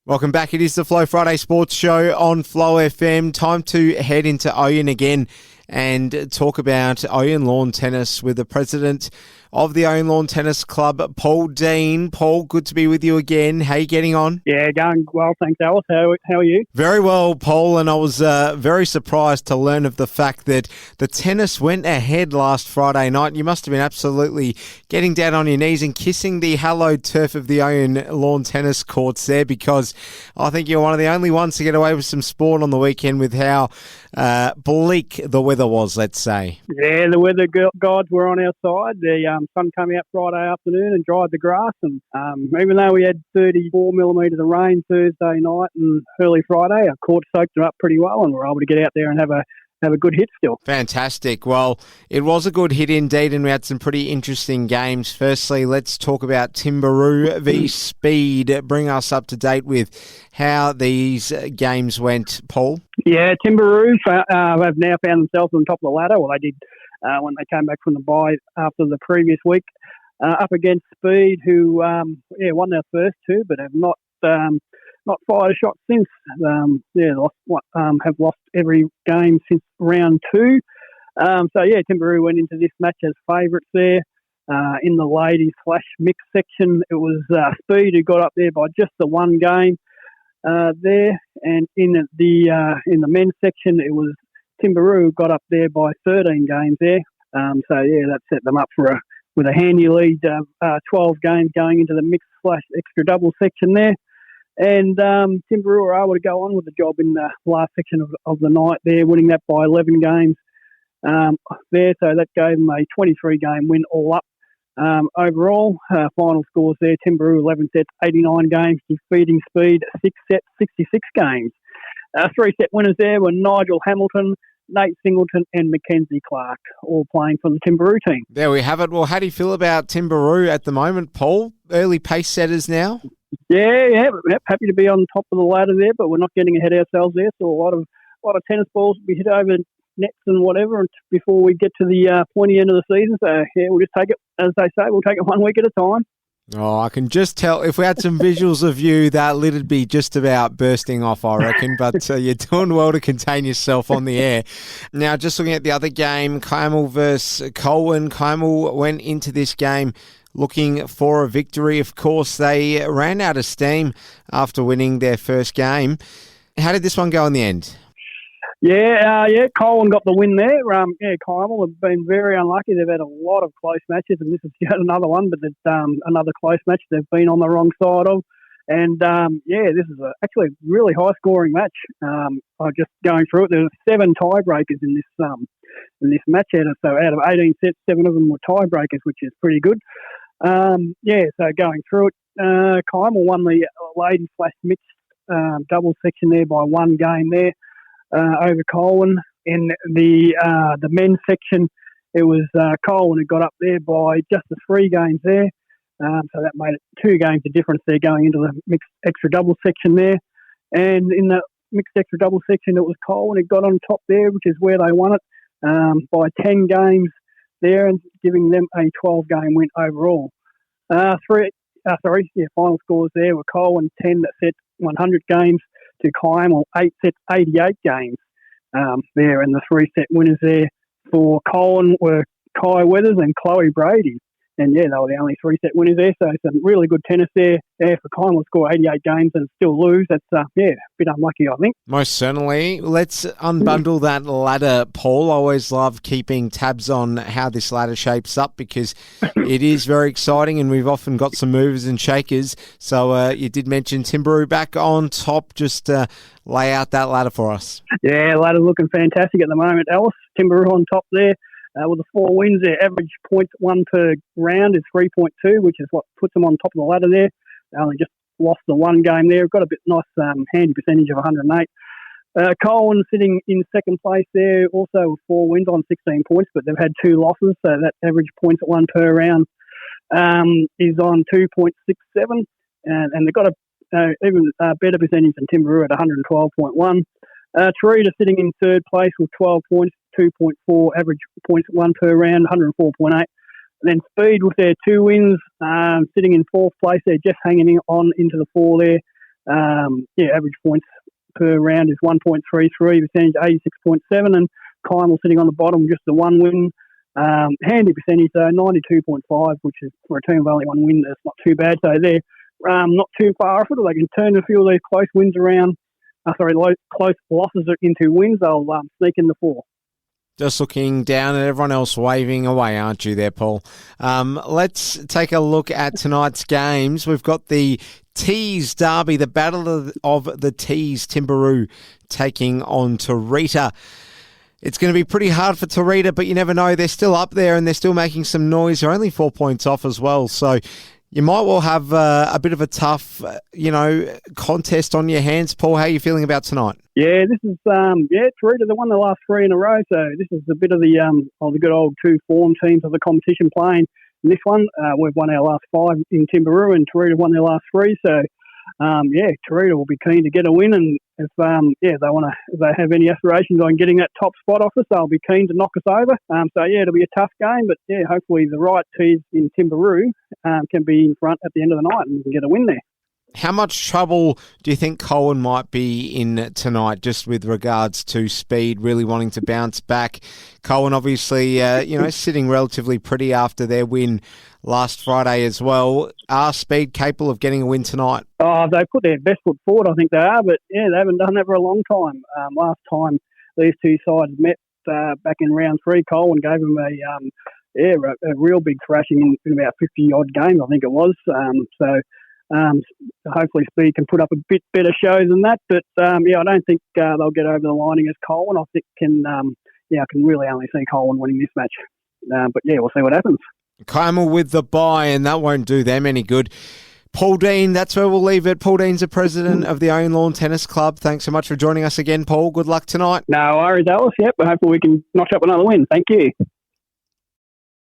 Welcome back. It is the Flow Friday Sports Show on Flow FM. Time to head into Ouyen again and talk about Ouyen Lawn Tennis with the president of the Ouyen Lawn Tennis Club, Paul Dean. Paul, good to be with you again. How are you getting on? Yeah, going well, thanks, Alice. How are you? Very well, Paul, and I was very surprised to learn of the fact that the tennis went ahead last Friday night. You must have been absolutely getting down on your knees and kissing the hallowed turf of the Ouyen Lawn Tennis courts there, because I think you're one of the only ones to get away with some sport on the weekend with how bleak the weather was, let's say. Yeah, the weather gods were on our side. The sun came out Friday afternoon and dried the grass, and even though we had 34 millimetres of rain Thursday night and early Friday, our court soaked it up pretty well and we were able to get out there and have a good hit still. Fantastic. Well, it was a good hit indeed, and we had some pretty interesting games. Firstly, let's talk about Timberoo v Speed. Bring us up to date with how these games went, Paul. Yeah, Timberoo have now found themselves on top of the ladder. Well, they did when they came back from the bye after the previous week, up against Speed, who won their first two, but have not fired a shot since. Have lost every game since round two. Timberoo went into this match as favourites there. In the ladies/mixed section, it was Speed who got up there by just the one game there, and in the men's section, it was Timberoo who got up there by 13 games there. That set them up with a handy lead of 12 games going into the mixed/extra double section there. And Timberoo were able to go on with the job in the last section of the night there, winning that by 11 games there. So that gave them a 23-game win all up. Overall, final scores there, Timberoo 11 sets, 89 games, defeating Speed 6 sets, 66 games. Three-set winners there were Nigel Hamilton, Nate Singleton and Mackenzie Clark, all playing for the Timberoo team. There we have it. Well, how do you feel about Timberoo at the moment, Paul? Early pace setters now? Yeah, happy to be on top of the ladder there, but we're not getting ahead of ourselves there. So a lot of tennis balls will be hit over nets and whatever before we get to the pointy end of the season. So yeah, we'll just take it, as they say, we'll take it 1 week at a time. Oh, I can just tell, if we had some visuals of you, that lid'd be just about bursting off, I reckon. But you're doing well to contain yourself on the air. Now, just looking at the other game, Carmel versus Colwyn. Carmel went into this game looking for a victory. Of course, they ran out of steam after winning their first game. How did this one go in the end? Colwyn got the win there. Carmel have been very unlucky. They've had a lot of close matches, and this is yet another one, but another close match they've been on the wrong side of. And, this is actually a really high-scoring match. I'm just going through it. There's 7 tiebreakers in this match. So out of 18 sets, 7 of them were tiebreakers, which is pretty good. So going through it, Carmel won the ladies/mixed double section there by 1 game there. Over Colwyn. In the men's section, it was Colwyn who got up there by just the 3 games there. So that made it 2 games of difference there going into the mixed extra double section there. And in the mixed extra double section, it was Colwyn who got on top there, which is where they won it by 10 games there, and giving them a 12-game win overall. Final scores there were Colwyn 10 set 100 games to Carmel 8 sets 88 games there, and the 3-set winners there for Colwyn were Kai Weathers and Chloe Brady. And they were the only 3-set winners there, so some really good tennis there. For Carmel to score 88 games and still lose, that's a bit unlucky, I think. Most certainly. Let's unbundle that ladder, Paul. I always love keeping tabs on how this ladder shapes up, because it is very exciting and we've often got some movers and shakers. So you did mention Timberoo back on top. Just lay out that ladder for us. Yeah, ladder's looking fantastic at the moment, Alice. Timberoo on top there. With the 4 wins, their average points won per round is 3.2, which is what puts them on top of the ladder there. They only just lost the 1 game there. Got a bit nice handy percentage of 108. Colwyn sitting in second place there, also with 4 wins on 16 points, but they've had 2 losses, so that average points at 1 per round is on 2.67, and they've got a even better percentage than Timberoo at 112.1. Tarita sitting in third place with 12 points, 2.4 average points 1 per round, 104.8. And then Speed with their 2 wins, sitting in 4th place. They're just hanging on into the 4 there Average points per round is 1.33, percentage 86.7, and Kymel sitting on the bottom, just the one win. Handy percentage though, 92.5, which is for a team of only one win, that's not too bad. So they're not too far off it. They can turn a few of these close wins around. Close losses into wins. They'll sneak in the four. Just looking down at everyone else waving away, aren't you there, Paul? Let's take a look at tonight's games. We've got the Tees Derby, the Battle of the Tees, Timberoo taking on Tarita. It's going to be pretty hard for Tarita, but you never know. They're still up there and they're still making some noise. They're only 4 points off as well. So you might well have a bit of a tough, contest on your hands. Paul, how are you feeling about tonight? Yeah, this is, Tarita, they won the last three in a row. So this is a bit of the good old two form teams of the competition playing. In this one, we've won our last five in Timberoo and Tarita won their last three. So, Tarita will be keen to get a win, and if they have any aspirations on getting that top spot off us, they'll be keen to knock us over. It'll be a tough game, but hopefully the right teams in Timberoo can be in front at the end of the night and we can get a win there. How much trouble do you think Cohen might be in tonight, just with regards to speed, really wanting to bounce back? Cohen obviously, sitting relatively pretty after their win last Friday as well. Are Speed capable of getting a win tonight? Oh, they put their best foot forward, I think they are, but they haven't done that for a long time. Last time these two sides met back in round three, Cohen gave them a real big thrashing in about 50-odd games, I think it was. Hopefully Speed can put up a bit better show than that, but I don't think they'll get over the line against Colwyn. I think I can really only see Colwyn winning this match. We'll see what happens. Kymel with the bye, and that won't do them any good. Paul Dean, that's where we'll leave it. Paul Dean's the president of the Ouyen Lawn Tennis Club. Thanks so much for joining us again, Paul. Good luck tonight. No worries, Alice. Yep, hopefully we can notch up another win. Thank you.